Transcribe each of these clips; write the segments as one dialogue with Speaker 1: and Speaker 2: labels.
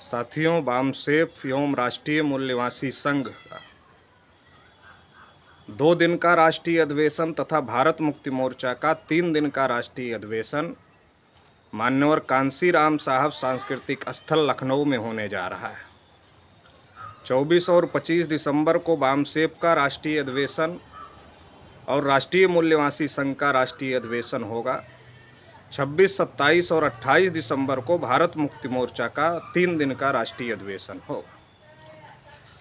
Speaker 1: साथियों, बामसेफ एवं राष्ट्रीय मूल्यवासी संघ का 2 दिन का राष्ट्रीय अधिवेशन तथा भारत मुक्ति मोर्चा का 3 दिन का राष्ट्रीय अधिवेशन मान्यवर कांसीराम साहब सांस्कृतिक स्थल लखनऊ में होने जा रहा है। 24 और 25 दिसंबर को बामसेफ का राष्ट्रीय अधिवेशन और राष्ट्रीय मूल्यवासी संघ का राष्ट्रीय अधिवेशन होगा। 26, 27 और 28 दिसंबर को भारत मुक्ति मोर्चा का 3 दिन का राष्ट्रीय अधिवेशन होगा।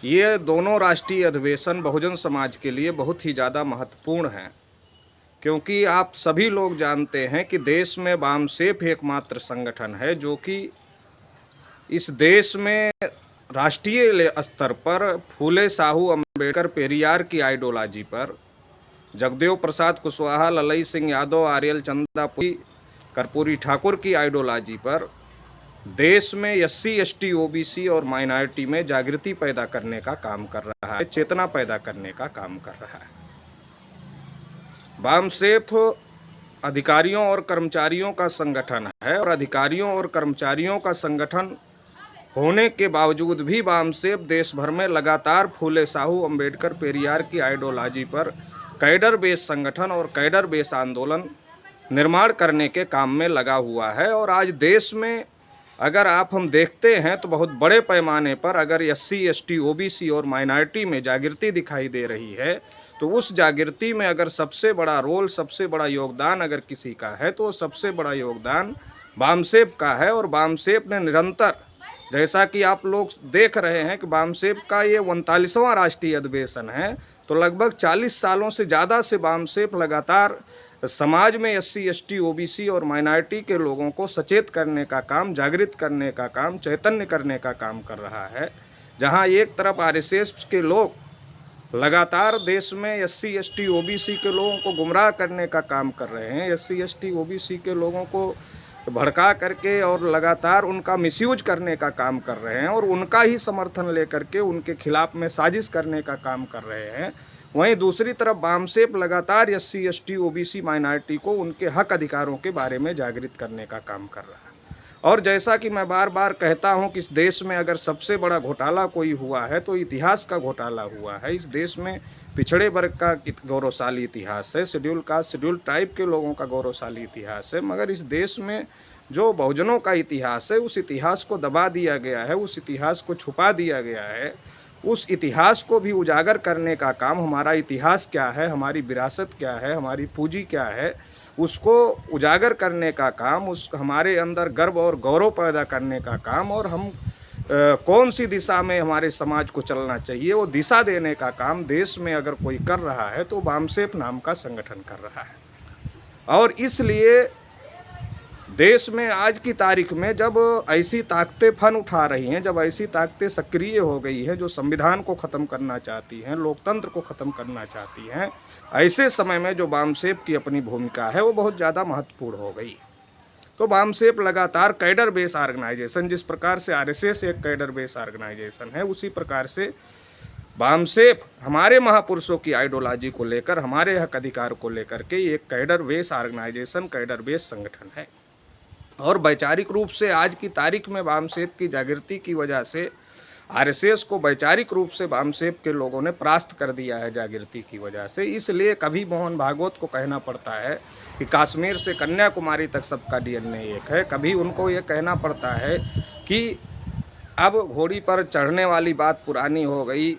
Speaker 1: ये दोनों राष्ट्रीय अधिवेशन बहुजन समाज के लिए बहुत ही ज़्यादा महत्वपूर्ण हैं, क्योंकि आप सभी लोग जानते हैं कि देश में बामसेफ एकमात्र संगठन है जो कि इस देश में राष्ट्रीय स्तर पर फूले साहू अम्बेडकर पेरियार की आइडियोलॉजी पर, जगदेव प्रसाद कुशवाहा, ललई सिंह यादव, आर्यल चंदापुरी, कर्पूरी ठाकुर की आइडियोलॉजी पर देश में एससी, एसटी, ओबीसी और माइनॉरिटी में जागृति पैदा करने का काम कर रहा है, चेतना पैदा करने का काम कर रहा है। बामसेफ अधिकारियों और कर्मचारियों का संगठन है और अधिकारियों और कर्मचारियों का संगठन होने के बावजूद भी बामसेफ देश भर में लगातार फूले साहू अम्बेडकर पेरियार की आइडियोलॉजी पर कैडर बेस संगठन और कैडर बेस आंदोलन निर्माण करने के काम में लगा हुआ है। और आज देश में अगर हम देखते हैं तो बहुत बड़े पैमाने पर अगर एससी, एसटी, ओबीसी और माइनॉरिटी में जागृति दिखाई दे रही है, तो उस जागृति में अगर सबसे बड़ा रोल, सबसे बड़ा योगदान अगर किसी का है तो सबसे बड़ा योगदान बामसेफ का है। और बामसेफ ने निरंतर, जैसा कि आप लोग देख रहे हैं कि बामसेफ का ये 39वां राष्ट्रीय अधिवेशन है, तो लगभग 40 सालों से ज़्यादा से बामसेफ लगातार समाज में एससी, एसटी, ओबीसी और माइनॉरिटी के लोगों को सचेत करने का काम, जागृत करने का काम, चैतन्य करने का काम कर रहा है। जहां एक तरफ आरएसएस के लोग लगातार देश में एससी, एसटी, ओबीसी के लोगों को गुमराह करने का काम कर रहे हैं, एससी, एसटी, ओबीसी के लोगों को भड़का करके और लगातार उनका मिसयूज करने का काम कर रहे हैं और उनका ही समर्थन लेकर के उनके खिलाफ में साजिश करने का काम कर रहे हैं। वहीं दूसरी तरफ बामसेफ लगातार एससी, एसटी, ओबीसी, माइनॉरिटी को उनके हक अधिकारों के बारे में जागृत करने का काम कर रहा है। और जैसा कि मैं बार बार कहता हूं कि इस देश में अगर सबसे बड़ा घोटाला कोई हुआ है तो इतिहास का घोटाला हुआ है। इस देश में पिछड़े वर्ग का गौरवशाली इतिहास है, शेड्यूल कास्ट, शेड्यूल ट्राइब के लोगों का गौरवशाली इतिहास है, मगर इस देश में जो बहुजनों का इतिहास है उस इतिहास को दबा दिया गया है, उस इतिहास को छुपा दिया गया है। उस इतिहास को भी उजागर करने का काम, हमारा इतिहास क्या है, हमारी विरासत क्या है, हमारी पूंजी क्या है, उसको उजागर करने का काम, उस हमारे अंदर गर्व और गौरव पैदा करने का काम, और हम कौन सी दिशा में हमारे समाज को चलना चाहिए वो दिशा देने का काम देश में अगर कोई कर रहा है तो बामसेफ नाम का संगठन कर रहा है। और इसलिए देश में आज की तारीख में जब ऐसी ताकतें फन उठा रही हैं, जब ऐसी ताकतें सक्रिय हो गई हैं जो संविधान को ख़त्म करना चाहती हैं, लोकतंत्र को ख़त्म करना चाहती हैं, ऐसे समय में जो बामसेफ की अपनी भूमिका है वो बहुत ज़्यादा महत्वपूर्ण हो गई। तो बामसेफ लगातार कैडर बेस ऑर्गेनाइजेशन, जिस प्रकार से आरएसएस एक कैडर बेस ऑर्गेनाइजेशन है, उसी प्रकार से बामसेफ हमारे महापुरुषों की आइडियोलॉजी को लेकर, हमारे हक अधिकार को लेकर के एक cadre base organisation, cadre base संगठन है। और वैचारिक रूप से आज की तारीख में बामसेफ की जागृति की वजह से आरएसएस को वैचारिक रूप से बामसेफ के लोगों ने परास्त कर दिया है जागृति की वजह से। इसलिए कभी मोहन भागवत को कहना पड़ता है कि कश्मीर से कन्याकुमारी तक सबका डीएनए एक है। कभी उनको ये कहना पड़ता है कि अब घोड़ी पर चढ़ने वाली बात पुरानी हो गई,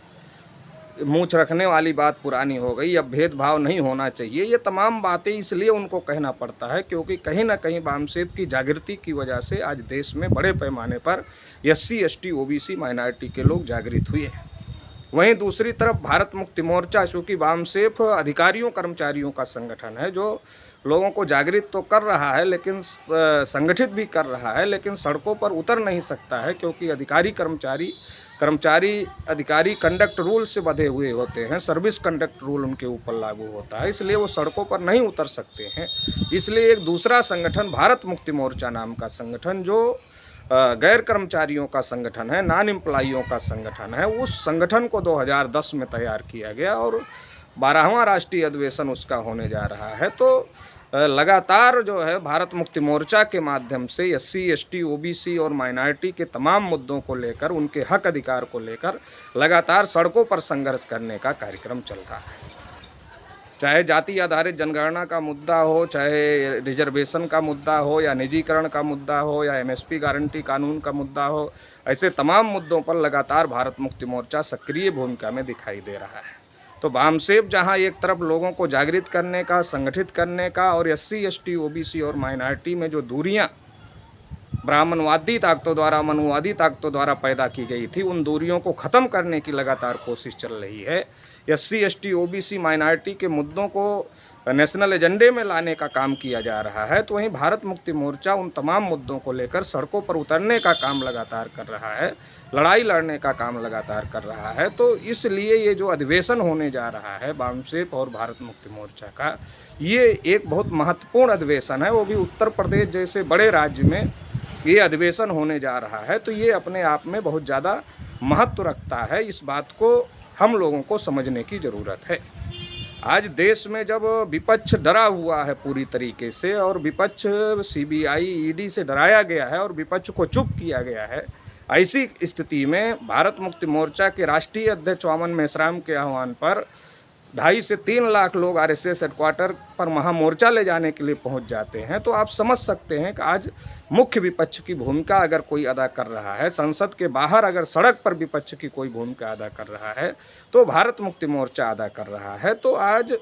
Speaker 1: मूंछ रखने वाली बात पुरानी हो गई, अब भेदभाव नहीं होना चाहिए। ये तमाम बातें इसलिए उनको कहना पड़ता है क्योंकि कहीं ना कहीं बामसेफ की जागृति की वजह से आज देश में बड़े पैमाने पर एससी, एसटी, ओबीसी, माइनॉरिटी के लोग जागृत हुए हैं। वहीं दूसरी तरफ भारत मुक्ति मोर्चा, चूँकि बामसेफ अधिकारियों कर्मचारियों का संगठन है जो लोगों को जागृत तो कर रहा है, लेकिन संगठित भी कर रहा है, लेकिन सड़कों पर उतर नहीं सकता है क्योंकि अधिकारी कंडक्ट रूल से बंधे हुए होते हैं, सर्विस कंडक्ट रूल उनके ऊपर लागू होता है, इसलिए वो सड़कों पर नहीं उतर सकते हैं। इसलिए एक दूसरा संगठन भारत मुक्ति मोर्चा नाम का संगठन, जो गैर कर्मचारियों का संगठन है, नॉन एम्प्लॉइयों का संगठन है, उस संगठन को 2010 में तैयार किया गया और 12वां राष्ट्रीय अधिवेशन उसका होने जा रहा है। तो लगातार जो है भारत मुक्ति मोर्चा के माध्यम से SC ST OBC और माइनॉरिटी के तमाम मुद्दों को लेकर, उनके हक अधिकार को लेकर लगातार सड़कों पर संघर्ष करने का कार्यक्रम चल रहा है। चाहे जाति आधारित जनगणना का मुद्दा हो, चाहे रिजर्वेशन का मुद्दा हो, या निजीकरण का मुद्दा हो, या MSP गारंटी कानून का मुद्दा हो, ऐसे तमाम मुद्दों पर लगातार भारत मुक्ति मोर्चा सक्रिय भूमिका में दिखाई दे रहा है। तो वामसेप जहां एक तरफ लोगों को जागृत करने का, संगठित करने का, और SC ST OBC और माइनॉरिटी में जो दूरियां ब्राह्मणवादी ताकतों द्वारा, मनुवादी ताकतों द्वारा पैदा की गई थी, उन दूरियों को ख़त्म करने की लगातार कोशिश चल रही है। SC ST OBC माइनॉरिटी के मुद्दों को नेशनल एजेंडे में लाने का काम किया जा रहा है। तो वहीं भारत मुक्ति मोर्चा उन तमाम मुद्दों को लेकर सड़कों पर उतरने का काम लगातार कर रहा है, लड़ाई लड़ने का काम लगातार कर रहा है। तो इसलिए ये जो अधिवेशन होने जा रहा है वामसेप और भारत मुक्ति मोर्चा का, ये एक बहुत महत्वपूर्ण अधिवेशन है, वो भी उत्तर प्रदेश जैसे बड़े राज्य में ये अधिवेशन होने जा रहा है। तो ये अपने आप में बहुत ज़्यादा महत्व रखता है। इस बात को हम लोगों को समझने की ज़रूरत है। आज देश में जब विपक्ष डरा हुआ है पूरी तरीके से, और विपक्ष CBI ED से डराया गया है और विपक्ष को चुप किया गया है, ऐसी स्थिति में भारत मुक्ति मोर्चा के राष्ट्रीय अध्यक्ष वामन मेश्राम के आह्वान पर 2.5 से 3 लाख लोग RSS हेडक्वार्टर पर महामोर्चा ले जाने के लिए पहुंच जाते हैं। तो आप समझ सकते हैं कि आज मुख्य विपक्ष की भूमिका अगर कोई अदा कर रहा है, संसद के बाहर अगर सड़क पर विपक्ष की कोई भूमिका अदा कर रहा है, तो भारत मुक्ति मोर्चा अदा कर रहा है। तो आज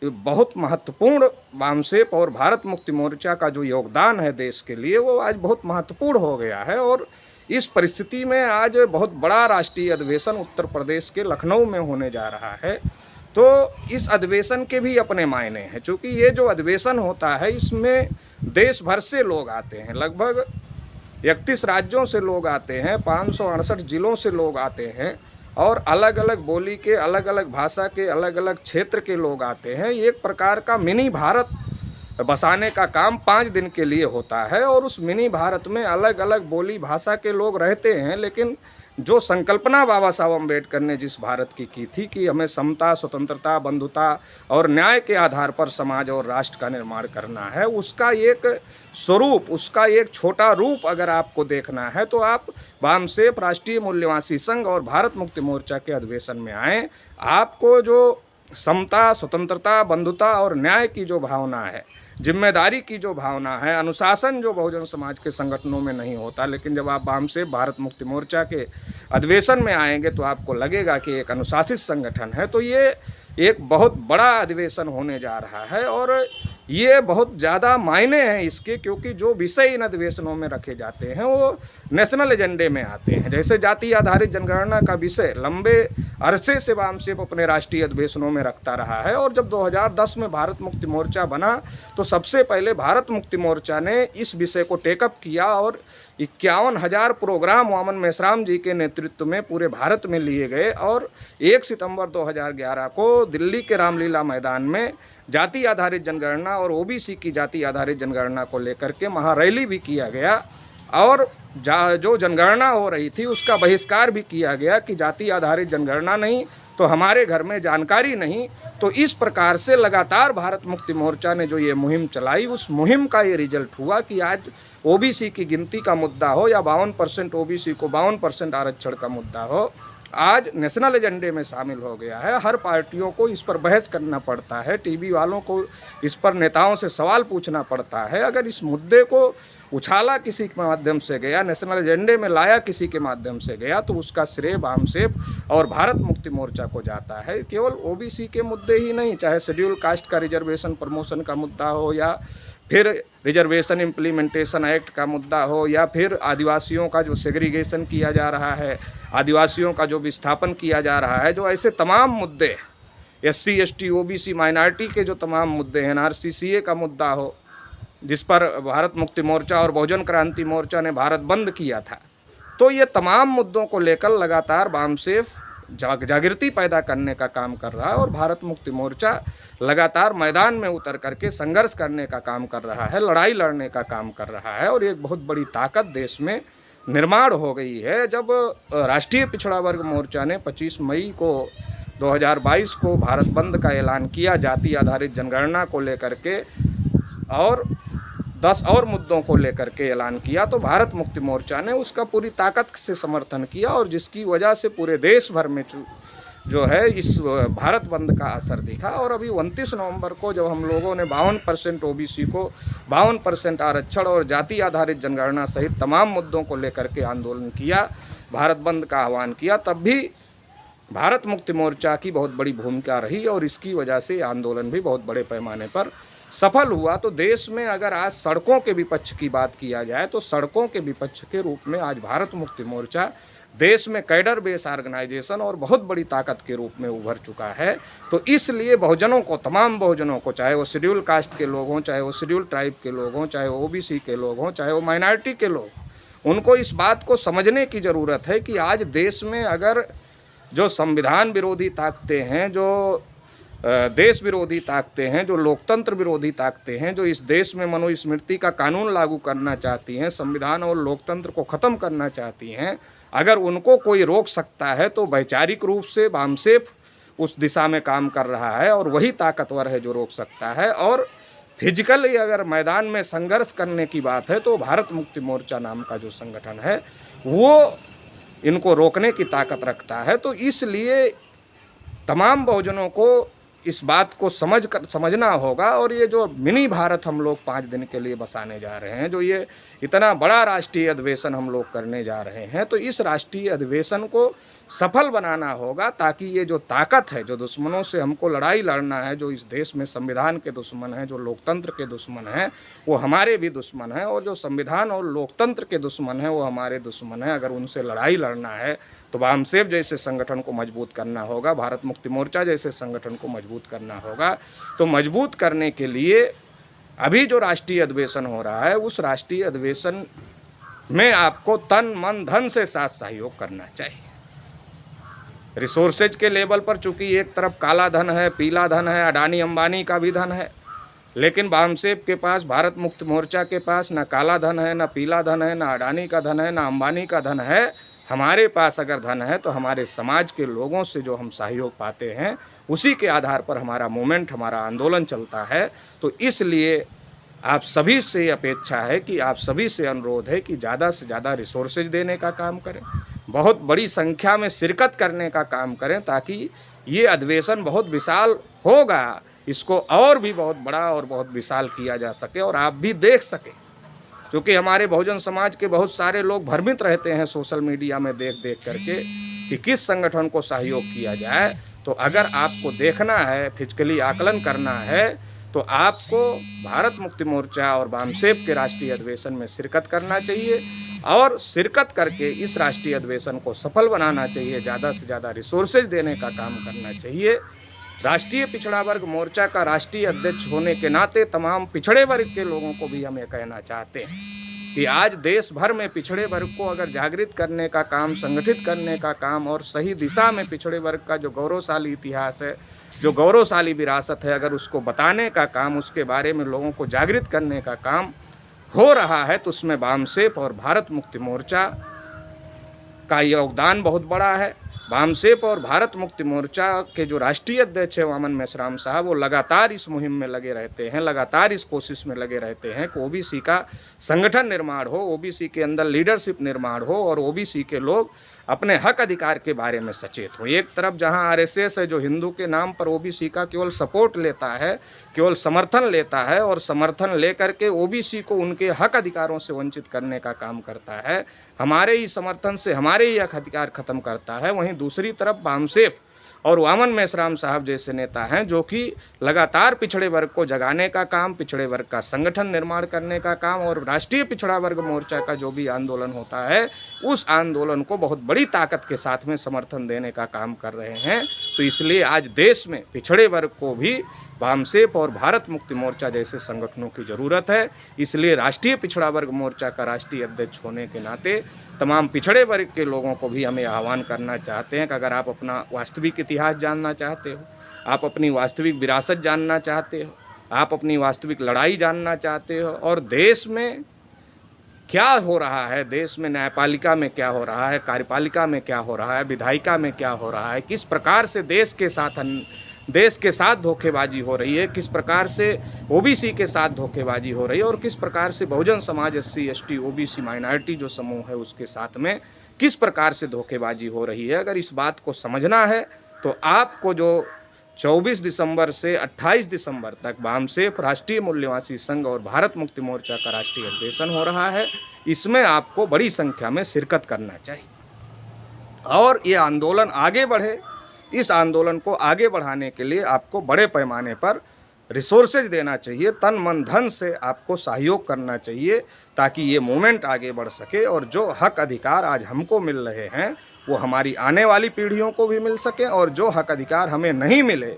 Speaker 1: बहुत महत्वपूर्ण वामसेप और भारत मुक्ति मोर्चा का जो योगदान है देश के लिए, वो आज बहुत महत्वपूर्ण हो गया है। और इस परिस्थिति में आज बहुत बड़ा राष्ट्रीय अधिवेशन उत्तर प्रदेश के लखनऊ में होने जा रहा है। तो इस अधिवेशन के भी अपने मायने हैं, क्योंकि ये जो अधिवेशन होता है इसमें देश भर से लोग आते हैं, लगभग 31 राज्यों से लोग आते हैं, 568 जिलों से लोग आते हैं, और अलग अलग बोली के, अलग अलग भाषा के, अलग अलग क्षेत्र के लोग आते हैं। एक प्रकार का मिनी भारत बसाने का काम 5 दिन के लिए होता है, और उस मिनी भारत में अलग अलग बोली भाषा के लोग रहते हैं। लेकिन जो संकल्पना बाबा साहब अम्बेडकर ने जिस भारत की थी कि हमें समता, स्वतंत्रता, बंधुता और न्याय के आधार पर समाज और राष्ट्र का निर्माण करना है, उसका एक स्वरूप, उसका एक छोटा रूप अगर आपको देखना है, तो आप वामसेप, राष्ट्रीय मूल्यवासी संघ और भारत मुक्ति मोर्चा के अधिवेशन में आएँ। आपको जो समता, स्वतंत्रता, बंधुता और न्याय की जो भावना है, जिम्मेदारी की जो भावना है, अनुशासन जो बहुजन समाज के संगठनों में नहीं होता, लेकिन जब आप वामसेप, भारत मुक्ति मोर्चा के अधिवेशन में आएंगे तो आपको लगेगा कि एक अनुशासित संगठन है। तो ये एक बहुत बड़ा अधिवेशन होने जा रहा है, और ये बहुत ज़्यादा मायने हैं इसके, क्योंकि जो विषय इन अधिवेशनों में रखे जाते हैं वो नेशनल एजेंडे में आते हैं। जैसे जाति आधारित जनगणना का विषय लंबे अरसे से वामसेप अपने राष्ट्रीय अधिवेशनों में रखता रहा है, और जब 2010 में भारत मुक्ति मोर्चा बना तो सबसे पहले भारत मुक्ति मोर्चा ने इस विषय को टेकअप किया, और 51,000 प्रोग्राम वामन मेश्राम जी के नेतृत्व में पूरे भारत में लिए गए, और 1 सितंबर 2011 को दिल्ली के रामलीला मैदान में जाति आधारित जनगणना और OBC की जाति आधारित जनगणना को लेकर के महारैली भी किया गया, और जो जनगणना हो रही थी उसका बहिष्कार भी किया गया कि जाति आधारित जनगणना नहीं तो हमारे घर में जानकारी नहीं। तो इस प्रकार से लगातार भारत मुक्ति मोर्चा ने जो ये मुहिम चलाई, उस मुहिम का ये रिजल्ट हुआ कि आज OBC की गिनती का मुद्दा हो या 52% OBC को 52% आरक्षण का मुद्दा हो, आज नेशनल एजेंडे में शामिल हो गया है। हर पार्टियों को इस पर बहस करना पड़ता है, टीवी वालों को इस पर नेताओं से सवाल पूछना पड़ता है। अगर इस मुद्दे को उछाला किसी के माध्यम से गया, नेशनल एजेंडे में लाया किसी के माध्यम से गया, तो उसका श्रेय वामसेप और भारत मुक्ति मोर्चा को जाता है। केवल OBC के मुद्दे ही नहीं, चाहे शेड्यूल कास्ट का रिजर्वेशन प्रमोशन का मुद्दा हो, या फिर रिजर्वेशन इम्प्लीमेंटेशन एक्ट का मुद्दा हो, या फिर आदिवासियों का जो सेग्रीगेशन किया जा रहा है, आदिवासियों का जो विस्थापन किया जा रहा है, जो ऐसे तमाम मुद्दे, SC ST OBC माइनॉरिटी के जो तमाम मुद्दे हैं, NRCCA का मुद्दा हो, जिस पर भारत मुक्ति मोर्चा और बहुजन क्रांति मोर्चा ने भारत बंद किया था। तो ये तमाम मुद्दों को लेकर लगातार वामसेप जागृति पैदा करने का काम कर रहा है, और भारत मुक्ति मोर्चा लगातार मैदान में उतर करके संघर्ष करने का काम कर रहा है, लड़ाई लड़ने का काम कर रहा है, और एक बहुत बड़ी ताकत देश में निर्माण हो गई है। जब राष्ट्रीय पिछड़ा वर्ग मोर्चा ने 25 मई को 2022 को भारत बंद का ऐलान किया, जाति आधारित जनगणना को लेकर के और 10 और मुद्दों को लेकर के ऐलान किया, तो भारत मुक्ति मोर्चा ने उसका पूरी ताकत से समर्थन किया और जिसकी वजह से पूरे देश भर में जो है इस भारत बंद का असर दिखा। और अभी 29 नवंबर को जब हम लोगों ने 52% ओबीसी को 52% आरक्षण और जाति आधारित जनगणना सहित तमाम मुद्दों को लेकर के आंदोलन किया, भारत बंद का आह्वान किया, तब भी भारत मुक्ति मोर्चा की बहुत बड़ी भूमिका रही और इसकी वजह से आंदोलन भी बहुत बड़े पैमाने पर सफल हुआ। तो देश में अगर आज सड़कों के विपक्ष की बात किया जाए तो सड़कों के विपक्ष के रूप में आज भारत मुक्ति मोर्चा देश में कैडर बेस ऑर्गेनाइजेशन और बहुत बड़ी ताकत के रूप में उभर चुका है। तो इसलिए बहुजनों को, तमाम बहुजनों को, चाहे वो शेड्यूल कास्ट के लोग हों, चाहे वो शेड्यूल ट्राइब के लोग हों, चाहे वो ओबीसी के लोग हों, चाहे वो माइनॉरिटी के लोग, उनको इस बात को समझने की ज़रूरत है कि आज देश में अगर जो संविधान विरोधी ताकतें हैं, जो देश विरोधी ताकतें हैं, जो लोकतंत्र विरोधी ताकतें हैं, जो इस देश में मनुस्मृति का कानून लागू करना चाहती हैं, संविधान और लोकतंत्र को ख़त्म करना चाहती हैं, अगर उनको कोई रोक सकता है तो वैचारिक रूप से वामसेफ उस दिशा में काम कर रहा है और वही ताकतवर है जो रोक सकता है। और फिजिकली अगर मैदान में संघर्ष करने की बात है तो भारत मुक्ति मोर्चा नाम का जो संगठन है वो इनको रोकने की ताकत रखता है। तो इसलिए तमाम बहुजनों को इस बात को समझना होगा। और ये जो मिनी भारत हम लोग 5 दिन के लिए बसाने जा रहे हैं, जो ये इतना बड़ा राष्ट्रीय अधिवेशन हम लोग करने जा रहे हैं, तो इस राष्ट्रीय अधिवेशन को सफल बनाना होगा ताकि ये जो ताकत है, जो दुश्मनों से हमको लड़ाई लड़ना है, जो इस देश में संविधान के दुश्मन हैं, जो लोकतंत्र के दुश्मन हैं, वो हमारे भी दुश्मन हैं, और जो संविधान और लोकतंत्र के दुश्मन हैं वो हमारे दुश्मन हैं। अगर उनसे लड़ाई लड़ना है तो वामसेफ जैसे संगठन को मजबूत करना होगा, भारत मुक्ति मोर्चा जैसे संगठन को मजबूत करना होगा। तो मजबूत करने के लिए अभी जो राष्ट्रीय अधिवेशन हो रहा है, उस राष्ट्रीय अधिवेशन में आपको तन मन धन से साथ सहयोग करना चाहिए। रिसोर्सेज के लेवल पर चूंकि एक तरफ काला धन है, पीला धन है, अडानी अंबानी का भी धन है, लेकिन वामसेफ के पास, भारत मुक्ति मोर्चा के पास ना काला धन है, ना पीला धन है, ना अडानी का धन है, ना अंबानी का धन है। हमारे पास अगर धन है तो हमारे समाज के लोगों से जो हम सहयोग पाते हैं उसी के आधार पर हमारा मूवमेंट, हमारा आंदोलन चलता है। तो इसलिए आप सभी से अपेक्षा है कि आप सभी से अनुरोध है कि ज़्यादा से ज़्यादा रिसोर्सेज देने का काम करें, बहुत बड़ी संख्या में शिरकत करने का काम करें, ताकि ये अधिवेशन बहुत विशाल होगा, इसको और भी बहुत बड़ा और बहुत विशाल किया जा सके और आप भी देख सकें। क्योंकि हमारे बहुजन समाज के बहुत सारे लोग भ्रमित रहते हैं सोशल मीडिया में देख देख करके कि किस संगठन को सहयोग किया जाए। तो अगर आपको देखना है, फिजिकली आकलन करना है, तो आपको भारत मुक्ति मोर्चा और वामसेफ के राष्ट्रीय अधिवेशन में शिरकत करना चाहिए और शिरकत करके इस राष्ट्रीय अधिवेशन को सफल बनाना चाहिए। ज़्यादा से ज़्यादा रिसोर्सेज देने का काम करना चाहिए। राष्ट्रीय पिछड़ा वर्ग मोर्चा का राष्ट्रीय अध्यक्ष होने के नाते तमाम पिछड़े वर्ग के लोगों को भी हम ये कहना चाहते हैं कि आज देश भर में पिछड़े वर्ग को अगर जागृत करने का काम, संगठित करने का काम और सही दिशा में पिछड़े वर्ग का जो गौरवशाली इतिहास है, जो गौरवशाली विरासत है, अगर उसको बताने का काम, उसके बारे में लोगों को जागृत करने का काम हो रहा है, तो उसमें वामसेफ और भारत मुक्ति मोर्चा का योगदान बहुत बड़ा है। वामसेफ और भारत मुक्ति मोर्चा के जो राष्ट्रीय अध्यक्ष है वामन मेश्राम साहब, वो लगातार इस मुहिम में लगे रहते हैं, लगातार इस कोशिश में लगे रहते हैं कि ओबीसी का संगठन निर्माण हो, ओबीसी के अंदर लीडरशिप निर्माण हो और ओबीसी के लोग अपने हक अधिकार के बारे में सचेत हो। एक तरफ जहां आरएसएस है जो हिंदू के नाम पर ओबीसी का केवल सपोर्ट लेता है, केवल समर्थन लेता है और समर्थन लेकर के ओबीसी को उनके हक अधिकारों से वंचित करने का काम करता है, हमारे ही समर्थन से हमारे ही हक अधिकार खत्म करता है, वहीं दूसरी तरफ वामसेफ और वामन मेश्राम साहब जैसे नेता हैं जो कि लगातार पिछड़े वर्ग को जगाने का काम, पिछड़े वर्ग का संगठन निर्माण करने का काम और राष्ट्रीय पिछड़ा वर्ग मोर्चा का जो भी आंदोलन होता है उस आंदोलन को बहुत बड़ी ताकत के साथ में समर्थन देने का काम कर रहे हैं। तो इसलिए आज देश में पिछड़े वर्ग को भी वामसेफ और भारत मुक्ति मोर्चा जैसे संगठनों की ज़रूरत है। इसलिए राष्ट्रीय पिछड़ा वर्ग मोर्चा का राष्ट्रीय अध्यक्ष होने के नाते तमाम पिछड़े वर्ग के लोगों को भी हमें आह्वान करना चाहते हैं कि अगर आप अपना वास्तविक इतिहास जानना चाहते हो, आप अपनी वास्तविक विरासत जानना चाहते हो, आप अपनी वास्तविक लड़ाई जानना चाहते हो और देश में क्या हो रहा है, देश में न्यायपालिका में क्या हो रहा है, कार्यपालिका में क्या हो रहा है, विधायिका में क्या हो रहा है, किस प्रकार से देश के साथ देश के साथ धोखेबाजी हो रही है, किस प्रकार से ओबीसी के साथ धोखेबाजी हो रही है और किस प्रकार से Bahujan Samaj, SC, ST, OBC, minority जो समूह है उसके साथ में किस प्रकार से धोखेबाजी हो रही है। अगर इस बात को समझना है तो आपको जो 24 दिसंबर से 28 दिसंबर तक वामसेफ राष्ट्रीय मूल्यवासी संघ और भारत मुक्ति मोर्चा का राष्ट्रीय अधिवेशन हो रहा है, इसमें आपको बड़ी संख्या में शिरकत करना चाहिए और ये आंदोलन आगे बढ़े। इस आंदोलन को आगे बढ़ाने के लिए आपको बड़े पैमाने पर रिसोर्सेज देना चाहिए, तन मन धन से आपको सहयोग करना चाहिए ताकि ये मूवमेंट आगे बढ़ सके और जो हक अधिकार आज हमको मिल रहे हैं वो हमारी आने वाली पीढ़ियों को भी मिल सके। और जो हक अधिकार हमें नहीं मिले,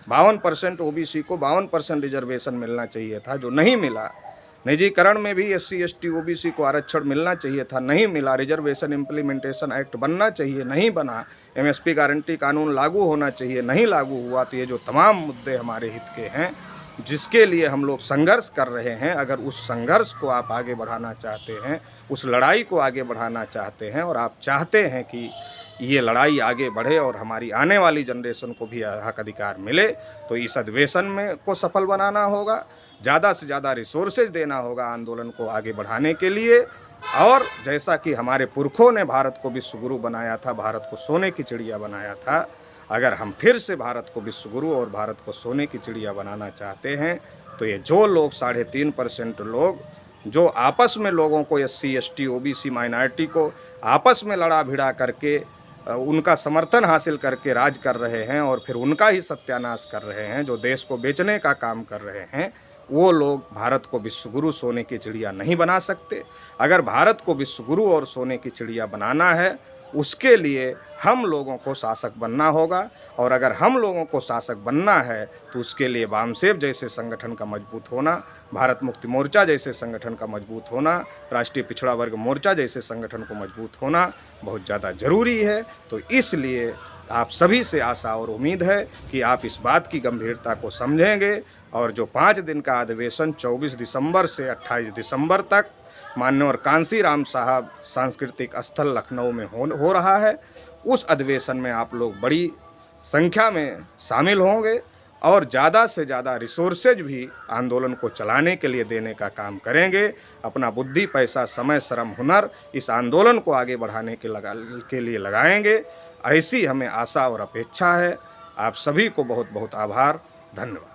Speaker 1: 52% ओबीसी को 52% रिजर्वेशन मिलना चाहिए था जो नहीं मिला, निजीकरण में भी एससी, एसटी, ओबीसी को आरक्षण मिलना चाहिए था, नहीं मिला, रिजर्वेशन इम्प्लीमेंटेशन एक्ट बनना चाहिए, नहीं बना, एमएसपी गारंटी कानून लागू होना चाहिए, नहीं लागू हुआ। तो ये जो तमाम मुद्दे हमारे हित के हैं जिसके लिए हम लोग संघर्ष कर रहे हैं, अगर उस संघर्ष को आप आगे बढ़ाना चाहते हैं, उस लड़ाई को आगे बढ़ाना चाहते हैं और आप चाहते हैं कि ये लड़ाई आगे बढ़े और हमारी आने वाली जनरेशन को भी हक अधिकार मिले, तो इस अधिवेशन में को सफल बनाना होगा, ज़्यादा से ज़्यादा रिसोर्सेज देना होगा आंदोलन को आगे बढ़ाने के लिए। और जैसा कि हमारे पुरखों ने भारत को विश्व गुरु बनाया था, भारत को सोने की चिड़िया बनाया था, अगर हम फिर से भारत को विश्व गुरु और भारत को सोने की चिड़िया बनाना चाहते हैं तो ये जो लोग 3.5% लोग जो आपस में लोगों को, एससी, एसटी, ओबीसी, माइनॉरिटी को आपस में लड़ा भिड़ा करके उनका समर्थन हासिल करके राज कर रहे हैं और फिर उनका ही सत्यानाश कर रहे हैं, जो देश को बेचने का काम कर रहे हैं, वो लोग भारत को विश्वगुरु सोने की चिड़िया नहीं बना सकते। अगर भारत को विश्वगुरु और सोने की चिड़िया बनाना है उसके लिए हम लोगों को शासक बनना होगा और अगर हम लोगों को शासक बनना है तो उसके लिए वामसेफ जैसे संगठन का मजबूत होना, भारत मुक्ति मोर्चा जैसे संगठन का मजबूत होना, राष्ट्रीय पिछड़ा वर्ग मोर्चा जैसे संगठन को मजबूत होना बहुत ज़्यादा ज़रूरी है। तो इसलिए आप सभी से आशा और उम्मीद है कि आप इस बात की गंभीरता को समझेंगे और जो 5 दिन का अधिवेशन 24 दिसंबर से 28 दिसंबर तक मान्यवर कांसीराम साहब सांस्कृतिक स्थल लखनऊ में हो रहा है, उस अधिवेशन में आप लोग बड़ी संख्या में शामिल होंगे और ज़्यादा से ज़्यादा रिसोर्सेज भी आंदोलन को चलाने के लिए देने का काम करेंगे। अपना बुद्धि, पैसा, समय, श्रम, हुनर इस आंदोलन को आगे बढ़ाने के लिए लगाएंगे, ऐसी हमें आशा और अपेक्षा है। आप सभी को बहुत बहुत आभार, धन्यवाद।